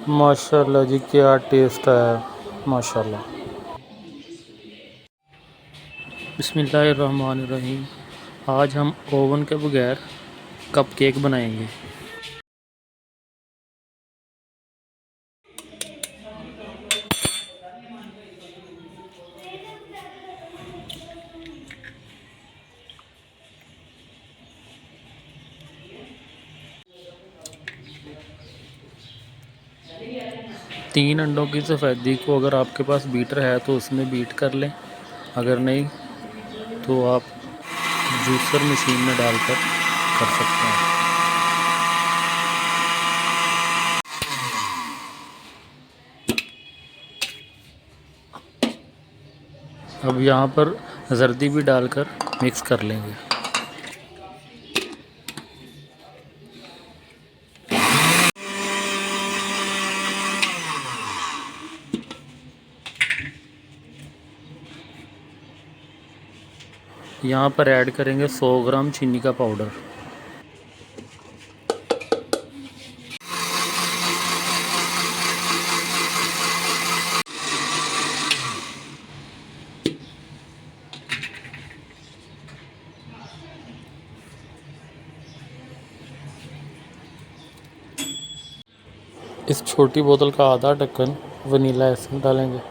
माशाल्लाह जी, क्या टेस्ट है माशाल्लाह। बिस्मिल्लाहिर्रहमानिर्रहीम। आज हम ओवन के बगैर कप केक बनाएंगे। तीन अंडों की सफ़ेदी को अगर आपके पास बीटर है तो उसमें बीट कर लें, अगर नहीं तो आप जूसर मशीन में डालकर कर सकते हैं। अब यहाँ पर जर्दी भी डालकर मिक्स कर लेंगे। यहाँ पर ऐड करेंगे 100 ग्राम चीनी का पाउडर। इस छोटी बोतल का आधा ढक्कन वनीला एसेंस डालेंगे।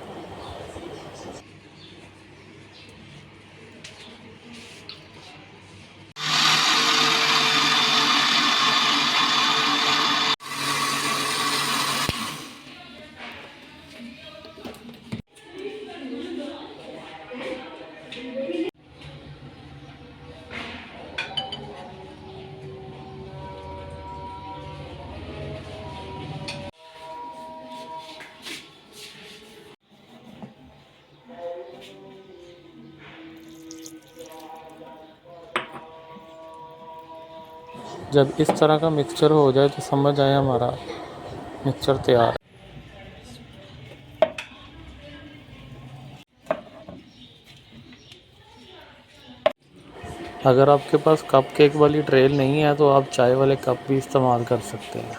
जब इस तरह का मिक्सचर हो जाए तो समझ आए हमारा मिक्सचर तैयार है। अगर आपके पास कप केक वाली ट्रे नहीं है तो आप चाय वाले कप भी इस्तेमाल कर सकते हैं।